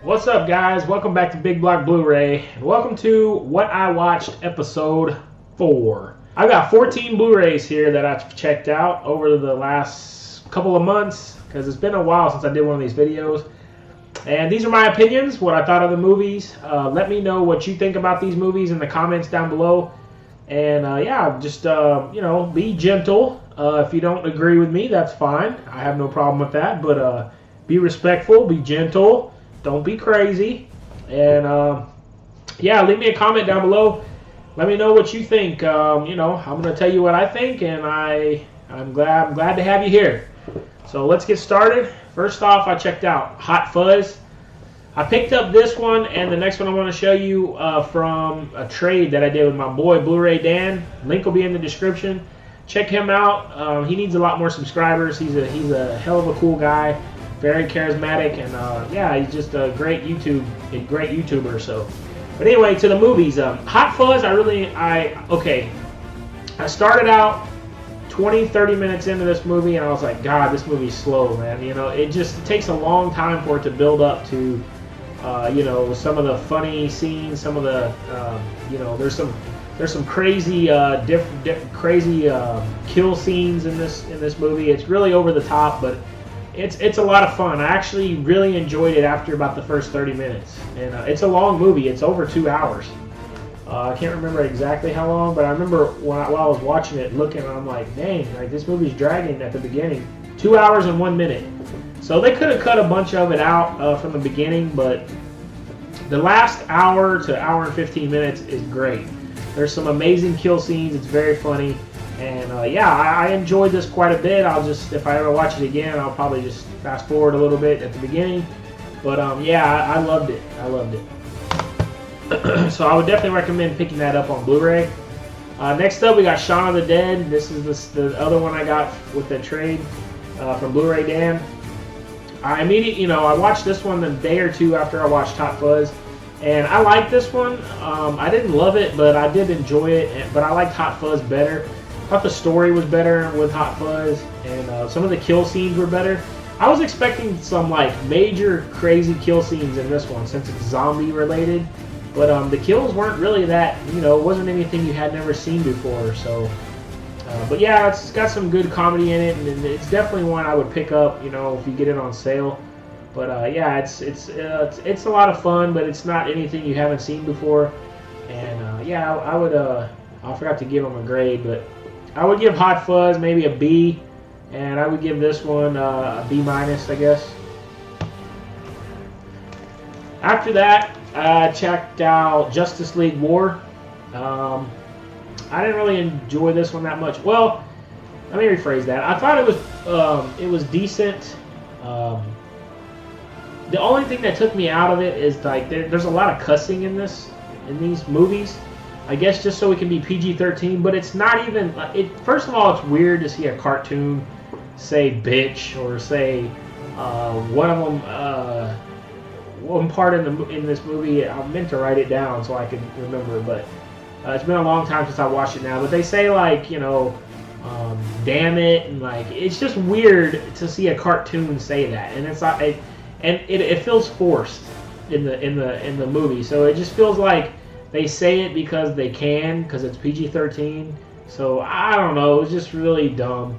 What's up, guys? Welcome back to Big Block Blu-ray, and welcome to What I Watched Episode 4. I've got 14 Blu-rays here that I've checked out over the last couple of months, because it's been a while since I did one of these videos. And these are my opinions, what I thought of the movies. Let me know what you think about these movies in the comments down below. And yeah, just, be gentle. If you don't agree with me, that's fine. I have no problem with that, but be respectful, be gentle. Don't be crazy, and yeah, leave me a comment down below. Let me know what you think. I'm gonna tell you what I think, and I'm glad to have you here. So let's get started. First off, I checked out Hot Fuzz. I picked up this one and the next one I want to show you from a trade that I did with my boy Blu Ray Dan. Link will be in the description. Check him out. He needs a lot more subscribers. He's a hell of a cool guy. Very charismatic, and yeah, he's just a great YouTuber. So, but anyway, to the movies. Hot Fuzz, I started out 20-30 minutes into this movie, and I was like, God, this movie's slow, man. It takes a long time for it to build up to, some of the funny scenes, some of the, there's some crazy, crazy kill scenes in this movie. It's really over the top, but it's a lot of fun. I actually really enjoyed it after about the first 30 minutes. And it's a long movie. It's over 2 hours. I can't remember exactly how long, but I remember while I was watching it, looking, and I'm like, dang, like this movie's dragging at the beginning. 2 hours and 1 minute. So they could have cut a bunch of it out from the beginning, but the last hour to hour and 15 minutes is great. There's some amazing kill scenes. It's very funny. And yeah, I enjoyed this quite a bit. If I ever watch it again, I'll probably just fast forward a little bit at the beginning. But yeah, I loved it. I loved it. So I would definitely recommend picking that up on Blu-ray. Next up, we got Shaun of the Dead. This is the other one I got with the trade from Blu Ray Dan. I watched this one the day or two after I watched Hot Fuzz. And I liked this one. I didn't love it, but I did enjoy it. But I liked Hot Fuzz better. I thought the story was better with Hot Fuzz, and some of the kill scenes were better. I was expecting some major crazy kill scenes in this one since it's zombie related, but the kills weren't really that, it wasn't anything you had never seen before. So, but yeah, it's got some good comedy in it, and it's definitely one I would pick up, if you get it on sale. But yeah, it's a lot of fun, but it's not anything you haven't seen before. And yeah, I forgot to give them a grade, but I would give Hot Fuzz maybe a B, and I would give this one a B-, I guess. After that, I checked out Justice League War. I didn't really enjoy this one that much. Well, let me rephrase that. I thought it was decent. The only thing that took me out of it is there's a lot of cussing in these movies. I guess just so it can be PG-13, but it's not even. First of all, it's weird to see a cartoon say bitch or say one of them. One part in this movie, I meant to write it down so I could remember, but it's been a long time since I watched it now. But they say damn it, and it's just weird to see a cartoon say that, and it's not. It feels forced in the movie, so it just feels like they say it because they can, because it's PG-13. So I don't know, it was just really dumb.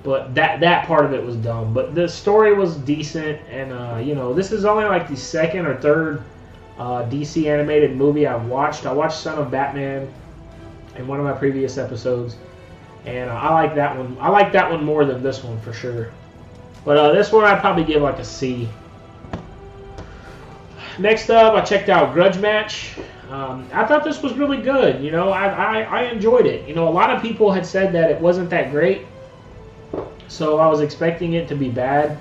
But that part of it was dumb. But the story was decent, and this is only the second or third DC animated movie I've watched. I watched Son of Batman in one of my previous episodes, and I like that one. I like that one more than this one for sure. But this one I'd probably give a C. Next up, I checked out Grudge Match. I thought this was really good. I enjoyed it. A lot of people had said that it wasn't that great, so I was expecting it to be bad.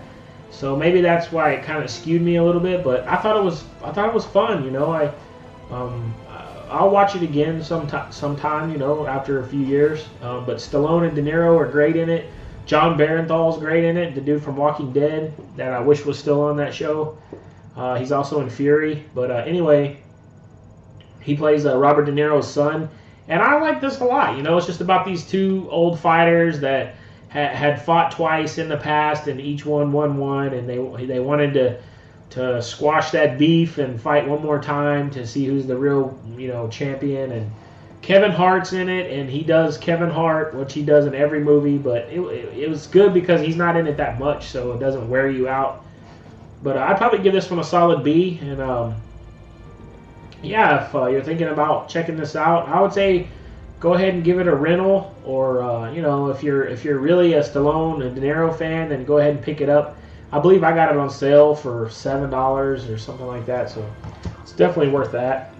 So maybe that's why it kind of skewed me a little bit. But I thought it was fun. I'll watch it again sometime. After a few years. But Stallone and De Niro are great in it. John Barenthal's great in it. The dude from Walking Dead that I wish was still on that show. He's also in Fury. But anyway. He plays Robert De Niro's son, and I like this a lot. It's just about these two old fighters that had fought twice in the past, and each one won one, and they wanted to to squash that beef and fight one more time to see who's the real, champion. And Kevin Hart's in it, and he does Kevin Hart, which he does in every movie, but it was good because he's not in it that much, so it doesn't wear you out. But I'd probably give this one a solid B. And yeah, if you're thinking about checking this out, I would say go ahead and give it a rental, or if you're really a Stallone and De Niro fan, then go ahead and pick it up. I believe I got it on sale for $7 or something like that, so it's definitely worth that.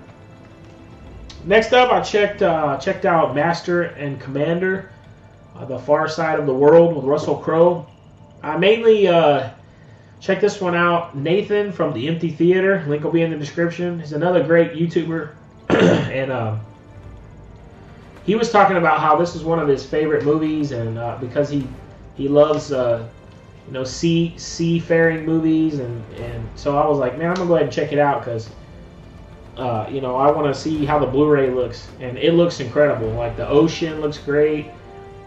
Next up, I checked out Master and Commander, The Far Side of the World with Russell Crowe. I mainly checked this one out. Nathan from the Empty Theater, link will be in the description. He's another great YouTuber, and he was talking about how this is one of his favorite movies, and because he loves seafaring movies, and so I was like, man, I'm gonna go ahead and check it out because I want to see how the Blu-ray looks, and it looks incredible. Like the ocean looks great,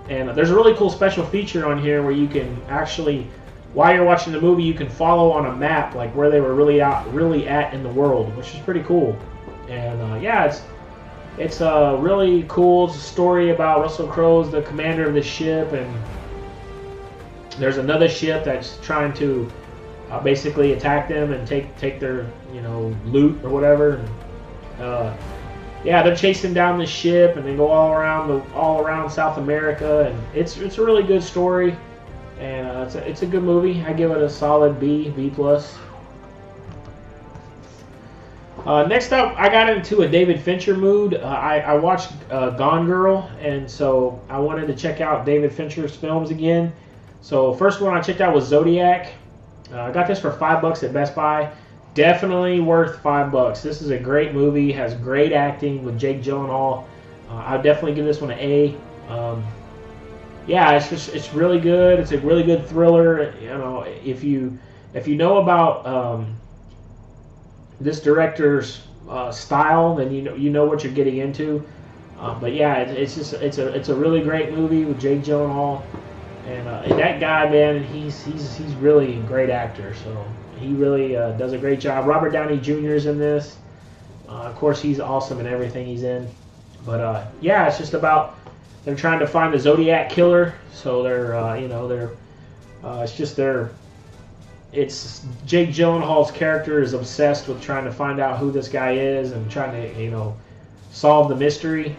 and there's a really cool special feature on here where you can actually, while you're watching the movie, you can follow on a map like where they were really at in the world, which is pretty cool. And yeah, it's really cool. It's a story about Russell Crowe's the commander of the ship, and there's another ship that's trying to basically attack them and take their loot or whatever. Yeah, they're chasing down the ship, and they go all around South America, and it's a really good story, and it's a good movie. I give it a solid B plus. Next up, I got into a David Fincher mood. I watched Gone Girl, and so I wanted to check out David Fincher's films again. So first one I checked out was Zodiac. I got this for $5 at Best Buy. Definitely worth $5. This is a great movie. Has great acting with Jake Gyllenhaal. I'd definitely give this one an A. Yeah, it's really good. It's a really good thriller. If you know about this director's style, then you know what you're getting into. But yeah, it's a really great movie with Jake Gyllenhaal. And that guy, man, he's really a great actor. So he really does a great job. Robert Downey Jr. is in this. Of course, he's awesome in everything he's in. But yeah, it's just about they're trying to find the Zodiac killer. So it's Jake Gyllenhaal's character is obsessed with trying to find out who this guy is and trying to solve the mystery.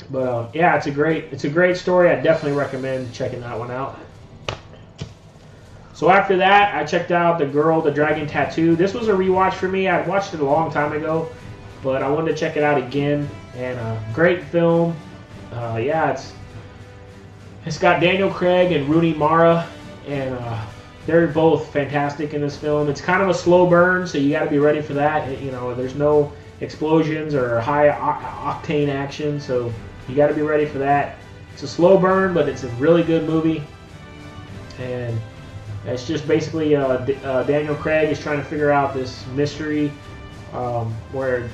But yeah, it's a great story. I definitely recommend checking that one out. So after that, I checked out The Girl, the Dragon Tattoo. This was a rewatch for me. I watched it a long time ago, but I wanted to check it out again. And great film. Yeah, it's got Daniel Craig and Rooney Mara, and they're both fantastic in this film. It's kind of a slow burn, so you got to be ready for that. There's no explosions or high octane action, so you got to be ready for that. It's a slow burn, but it's a really good movie. And it's just basically Daniel Craig is trying to figure out this mystery where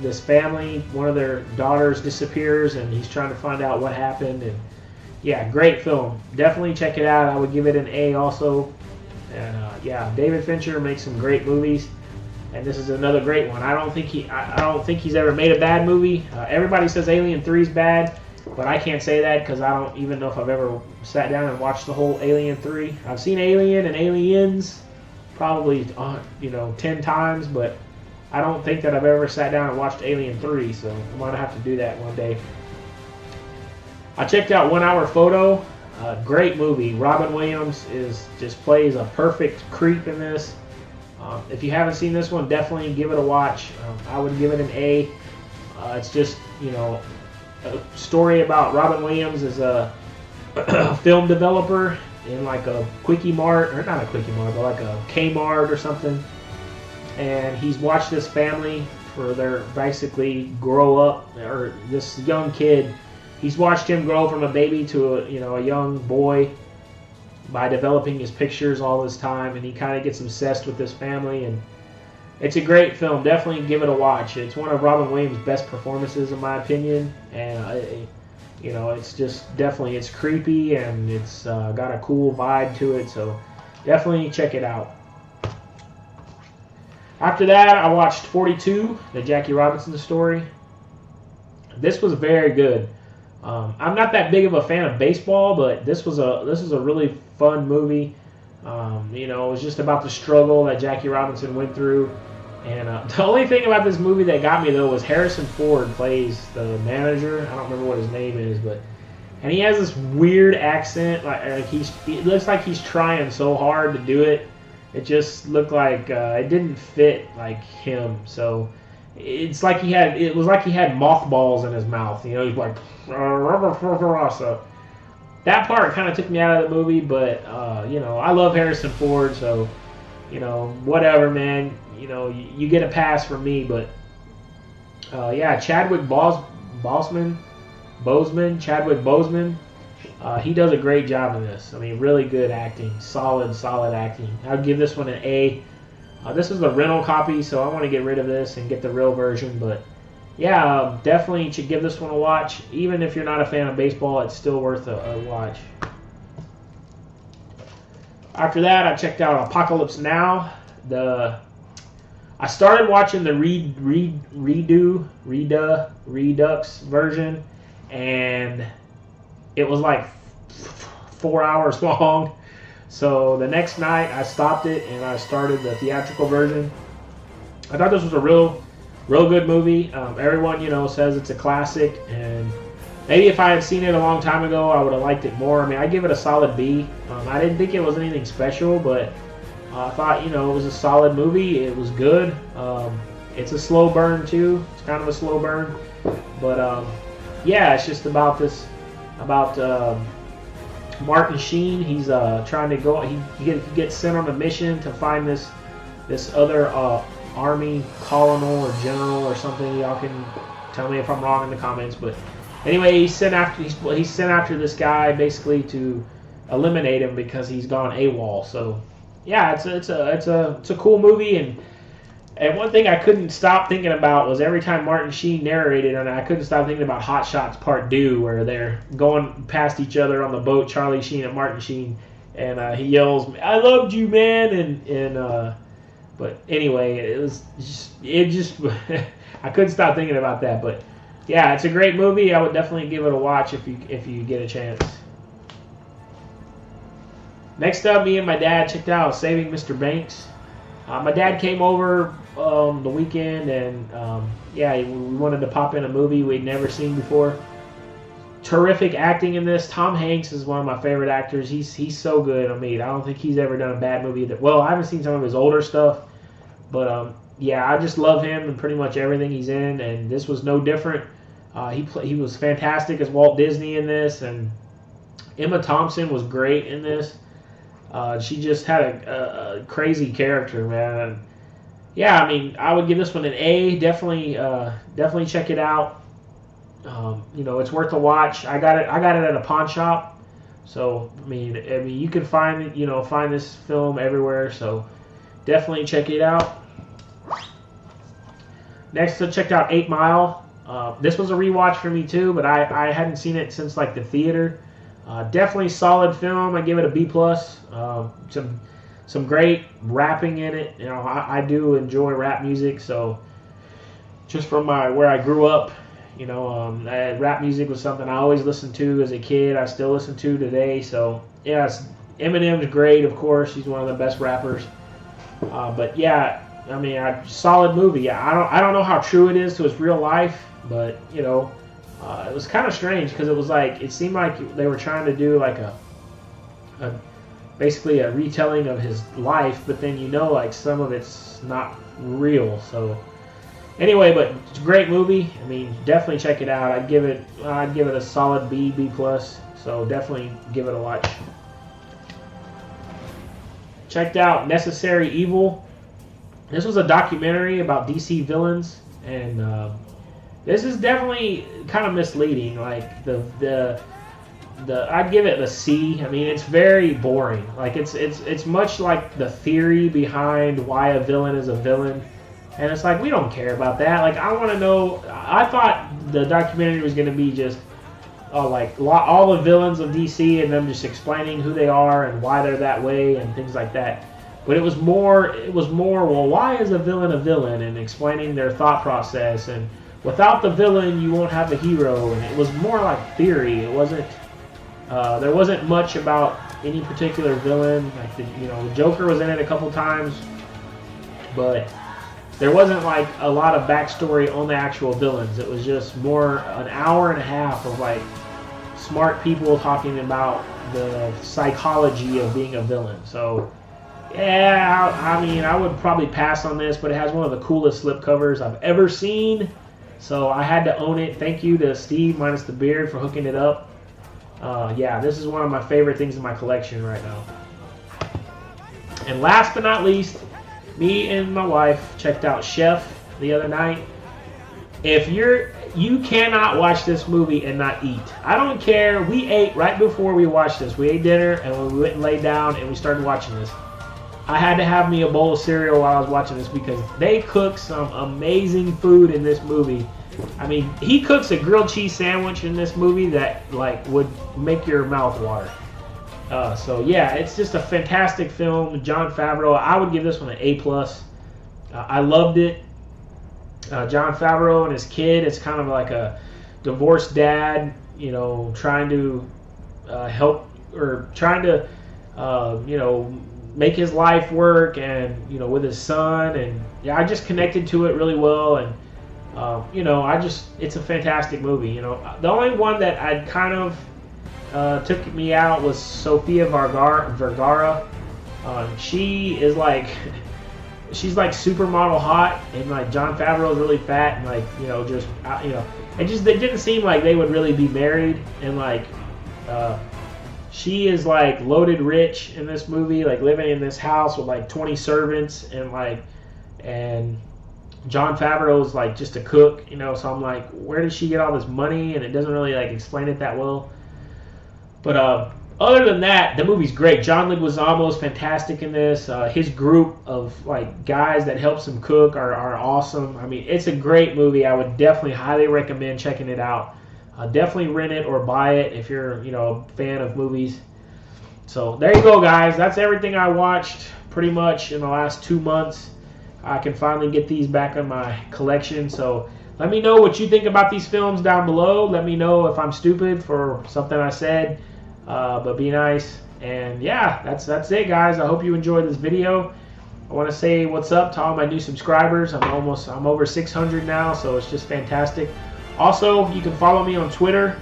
this family, one of their daughters disappears, and he's trying to find out what happened. And yeah, great film. Definitely check it out. I would give it an A also. And yeah, David Fincher makes some great movies, and this is another great one. I don't think he's ever made a bad movie. Everybody says Alien 3 is bad, but I can't say that because I don't even know if I've ever sat down and watched the whole Alien 3. I've seen Alien and Aliens probably 10 times, but I don't think that I've ever sat down and watched Alien 3, so I'm going to have to do that one day. I checked out 1 Hour Photo. Great movie. Robin Williams just plays a perfect creep in this. If you haven't seen this one, definitely give it a watch. I would give it an A. It's just, a story about Robin Williams as a film developer in like a Quickie Mart, or not a Quickie Mart, but like a Kmart or something. And he's watched this family for their basically grow up, or this young kid. He's watched him grow from a baby to a young boy by developing his pictures all this time, and he kind of gets obsessed with this family. And it's a great film. Definitely give it a watch. It's one of Robin Williams' best performances in my opinion, and it's just definitely, it's creepy, and it's got a cool vibe to it, so definitely check it out. After that, I watched 42, the Jackie Robinson story. This was very good. I'm not that big of a fan of baseball, but this was a really fun movie. You know, it was just about the struggle that Jackie Robinson went through. And the only thing about this movie that got me, though, was Harrison Ford plays the manager. I don't remember what his name is, and he has this weird accent. Like it looks like he's trying so hard to do it. It just looked like it didn't fit like him. So it was like he had mothballs in his mouth. You know, he's like, so that part kind of took me out of the movie. But you know, I love Harrison Ford, so you know, whatever, man. You know, you get a pass from me. But yeah, Chadwick Boseman, he does a great job in this. I mean, really good acting, solid acting. I'd give this one an A. This is the rental copy, so I want to get rid of this and get the real version. But yeah, definitely should give this one a watch. Even if you're not a fan of baseball, it's still worth a watch. After that, I checked out Apocalypse Now. I started watching the Redux version, and it was like 4 hours long. So the next night I stopped it and I started the theatrical version. I thought this was a real good movie. Everyone, you know, says it's a classic, and maybe if I had seen it a long time ago, I would have liked it more. I mean, I give it a solid B. I didn't think it was anything special, but I thought, you know, it was a solid movie. It was good. It's a slow burn too. It's kind of a slow burn, but yeah, it's just about Martin Sheen. He's trying to go. He gets sent on a mission to find this other army colonel or general or something. Y'all can tell me if I'm wrong in the comments. But anyway, he's sent after this guy basically to eliminate him because he's gone AWOL. So yeah, it's a cool movie. And one thing I couldn't stop thinking about was every time Martin Sheen narrated, and I couldn't stop thinking about Hot Shots Part 2, where they're going past each other on the boat, Charlie Sheen and Martin Sheen, and he yells, "I loved you, man!" But anyway, it just I couldn't stop thinking about that. But yeah, it's a great movie. I would definitely give it a watch if you get a chance. Next up, me and my dad checked out Saving Mr. Banks. My dad came over the weekend, and yeah, we wanted to pop in a movie we'd never seen before. Terrific acting in this. Tom Hanks is one of my favorite actors. He's so good. I mean, I don't think he's ever done a bad movie. Well, I haven't seen some of his older stuff, but yeah, I just love him and pretty much everything he's in, and this was no different. He was fantastic as Walt Disney in this, and Emma Thompson was great in this. She just had a crazy character, man. And yeah, I mean, I would give this one an A. Definitely check it out. You know, it's worth a watch. I got it at a pawn shop. So I mean, you can find this film everywhere. So definitely check it out. Next, I checked out 8 Mile. This was a rewatch for me too, but I hadn't seen it since like the theater. Definitely solid film. I give it a B+. Some great rapping in it. You know, I do enjoy rap music, so just from where I grew up, you know, rap music was something I always listened to as a kid. I still listen to today. So yeah, Eminem's great, of course. He's one of the best rappers. But yeah, I mean, solid movie. I don't know how true it is to his real life, but you know. It was kind of strange because it seemed like they were trying to do like basically a retelling of his life, but then like some of it's not real. So anyway, but it's a great movie. I mean, definitely check it out. I'd give it a solid B+. So definitely give it a watch. Checked out Necessary Evil. This was a documentary about DC villains, and this is definitely kind of misleading. Like I'd give it a C. I mean, it's very boring. Like it's much like the theory behind why a villain is a villain, and it's like we don't care about that. Like I want to know. I thought the documentary was going to be just like all the villains of DC and them just explaining who they are and why they're that way and things like that. But it was more, well, why is a villain, and explaining their thought process, and without the villain, you won't have a hero, and it was more like theory. It wasn't, there wasn't much about any particular villain. Like the Joker was in it a couple times, but there wasn't like a lot of backstory on the actual villains. It was just more an hour and a half of like smart people talking about the psychology of being a villain. So yeah, I mean, I would probably pass on this, but it has one of the coolest slipcovers I've ever seen. So I had to own it. Thank you to Steve minus the beard for hooking it up. Yeah, this is one of my favorite things in my collection right now. And last but not least, me and my wife checked out Chef the other night. If you cannot watch this movie and not eat. I don't care. We ate right before we watched this. We ate dinner and we went and laid down and we started watching this. I had to have me a bowl of cereal while I was watching this because they cook some amazing food in this movie. I mean, he cooks a grilled cheese sandwich in this movie that like would make your mouth water. So yeah, it's just a fantastic film. Jon Favreau, I would give this one an A+. I loved it. Jon Favreau and his kid, it's kind of like a divorced dad, you know, trying to help, or trying to, you know, make his life work, and, you know, with his son. And yeah, I just connected to it really well. And you know, it's a fantastic movie. You know, the only one that I kind of took me out was Sofia Vergara. She is like, she's like supermodel hot, and like Jon Favreau is really fat, and like, you know, just you know, it didn't seem like they would really be married. And like she is like loaded rich in this movie, like living in this house with like 20 servants, and Jon Favreau is like just a cook, you know. So I'm like, where did she get all this money? And it doesn't really like explain it that well. But other than that, the movie's great. John Leguizamo's fantastic in this. His group of like guys that helps him cook are awesome. I mean, it's a great movie. I would definitely highly recommend checking it out. Definitely rent it or buy it if you're, you know, a fan of movies. So there you go, guys. That's everything I watched pretty much in the last 2 months. I can finally get these back in my collection. So let me know what you think about these films down below. Let me know if I'm stupid for something I said. But be nice. And yeah, that's it, guys. I hope you enjoyed this video. I want to say what's up to all my new subscribers. I'm over 600 now, so it's just fantastic. Also, you can follow me on Twitter.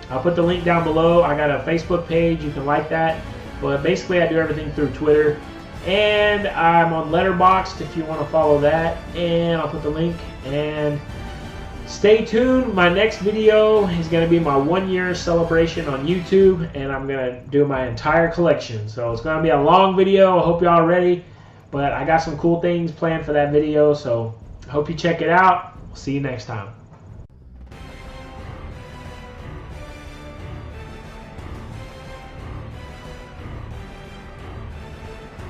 I'll put the link down below. I got a Facebook page. You can like that. But basically, I do everything through Twitter. And I'm on Letterboxd if you want to follow that. And I'll put the link. And stay tuned. My next video is going to be my 1-year celebration on YouTube. And I'm going to do my entire collection. So it's going to be a long video. I hope y'all are ready. But I got some cool things planned for that video. So I hope you check it out. See you next time.